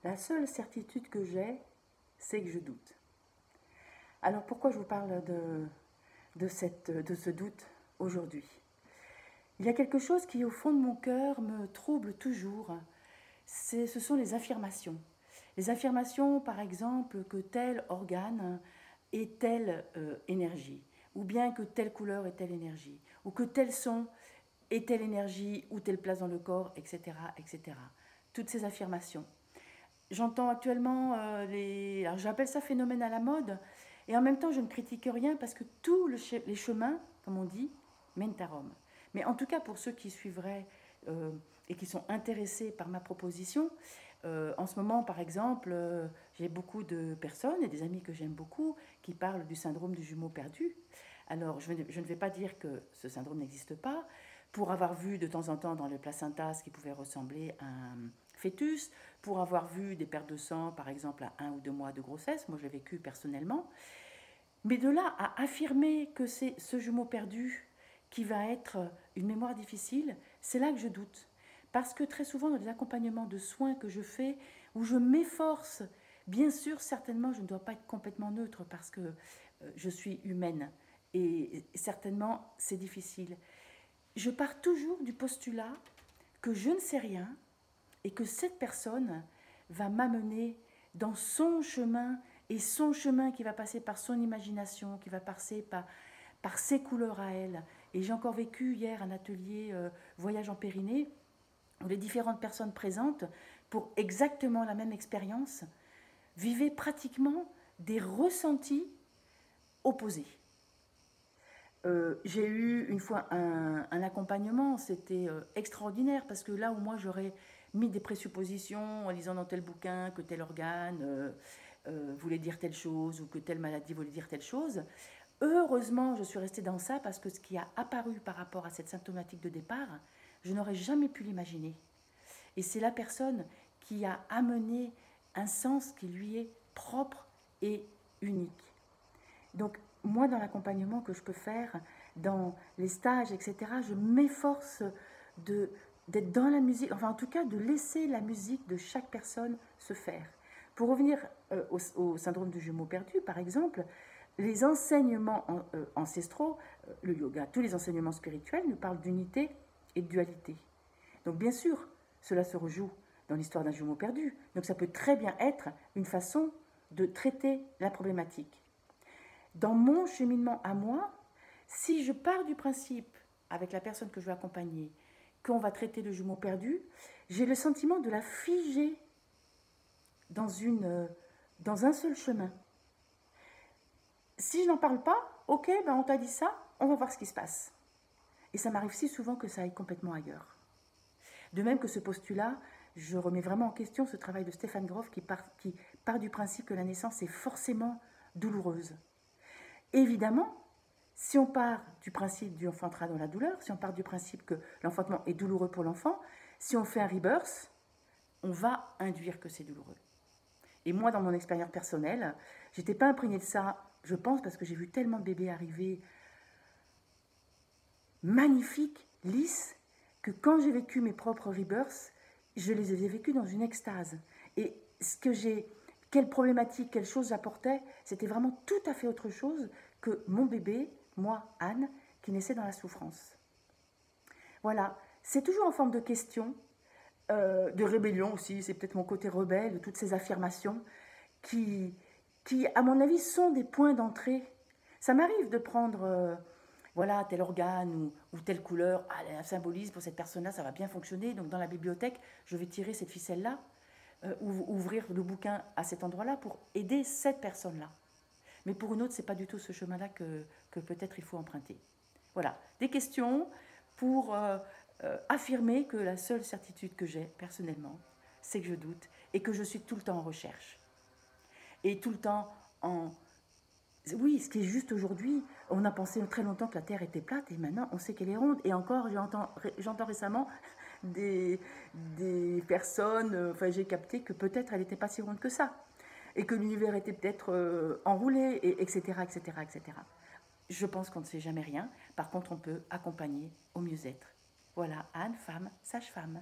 La seule certitude que j'ai, c'est que je doute. Alors pourquoi je vous parle de ce doute aujourd'hui? Il y a quelque chose qui, au fond de mon cœur, me trouble toujours. Ce sont les affirmations. Les affirmations, par exemple, que tel organe est telle énergie, ou bien que telle couleur est telle énergie, ou que tel son est telle énergie ou telle place dans le corps, etc., etc. Toutes ces affirmations. J'entends actuellement alors j'appelle ça phénomène à la mode, et en même temps je ne critique rien parce que tous les chemins, comme on dit, mènent à Rome. Mais en tout cas pour ceux qui suivraient et qui sont intéressés par ma proposition, en ce moment par exemple, j'ai beaucoup de personnes et des amis que j'aime beaucoup qui parlent du syndrome du jumeau perdu. Alors je ne vais pas dire que ce syndrome n'existe pas, pour avoir vu de temps en temps dans le placenta ce qui pouvait ressembler à un fœtus, pour avoir vu des pertes de sang, par exemple à 1 ou 2 mois de grossesse, moi je l'ai vécu personnellement, mais de là à affirmer que c'est ce jumeau perdu qui va être une mémoire difficile, c'est là que je doute. Parce que très souvent dans les accompagnements de soins que je fais, où je m'efforce, bien sûr, certainement je ne dois pas être complètement neutre parce que je suis humaine et certainement c'est difficile. Je pars toujours du postulat que je ne sais rien et que cette personne va m'amener dans son chemin, et son chemin qui va passer par son imagination, qui va passer par ses couleurs à elle. Et j'ai encore vécu hier un atelier voyage en Périnée où les différentes personnes présentes, pour exactement la même expérience, vivaient pratiquement des ressentis opposés. J'ai eu une fois un accompagnement, c'était extraordinaire parce que là où moi j'aurais mis des présuppositions en lisant dans tel bouquin que tel organe voulait dire telle chose ou que telle maladie voulait dire telle chose, heureusement je suis restée dans ça parce que ce qui a apparu par rapport à cette symptomatique de départ, je n'aurais jamais pu l'imaginer. Et c'est la personne qui a amené un sens qui lui est propre et unique. Donc, moi, dans l'accompagnement que je peux faire, dans les stages, etc., je m'efforce d'être dans la musique, enfin en tout cas de laisser la musique de chaque personne se faire. Pour revenir au syndrome du jumeau perdu, par exemple, les enseignements ancestraux, le yoga, tous les enseignements spirituels nous parlent d'unité et de dualité. Donc bien sûr, cela se rejoue dans l'histoire d'un jumeau perdu. Donc ça peut très bien être une façon de traiter la problématique. Dans mon cheminement à moi, si je pars du principe, avec la personne que je veux accompagner, qu'on va traiter le jumeau perdu, j'ai le sentiment de la figer dans un seul chemin. Si je n'en parle pas, ok, ben on t'a dit ça, on va voir ce qui se passe. Et ça m'arrive si souvent que ça aille complètement ailleurs. De même que ce postulat, je remets vraiment en question ce travail de Stéphane Grof qui part du principe que la naissance est forcément douloureuse. Évidemment, si on part du principe du enfantement dans la douleur, si on part du principe que l'enfantement est douloureux pour l'enfant, si on fait un rebirth, on va induire que c'est douloureux. Et moi, dans mon expérience personnelle, j'étais pas imprégnée de ça, je pense, parce que j'ai vu tellement de bébés arriver magnifiques, lisses, que quand j'ai vécu mes propres rebirths, je les ai vécus dans une extase. Et quelle problématique, quelle chose j'apportais, c'était vraiment tout à fait autre chose que mon bébé, moi, Anne, qui naissait dans la souffrance. Voilà, c'est toujours en forme de question, de rébellion aussi, c'est peut-être mon côté rebelle, de toutes ces affirmations qui, à mon avis, sont des points d'entrée. Ça m'arrive de prendre, voilà, tel organe ou telle couleur, ah, elle symbolise pour cette personne-là, ça va bien fonctionner, donc dans la bibliothèque, je vais tirer cette ficelle-là, ouvrir le bouquin à cet endroit-là pour aider cette personne-là. Mais pour une autre, ce n'est pas du tout ce chemin-là que peut-être il faut emprunter. Voilà, des questions pour affirmer que la seule certitude que j'ai personnellement, c'est que je doute et que je suis tout le temps en recherche. Et tout le temps en... Oui, ce qui est juste aujourd'hui, on a pensé très longtemps que la Terre était plate et maintenant on sait qu'elle est ronde. Et encore, j'entends récemment des personnes, enfin j'ai capté que peut-être elle n'était pas si ronde que ça. Et que l'univers était peut-être enroulé, et etc., etc., etc. Je pense qu'on ne sait jamais rien. Par contre, on peut accompagner au mieux-être. Voilà, Anne, femme, sage-femme.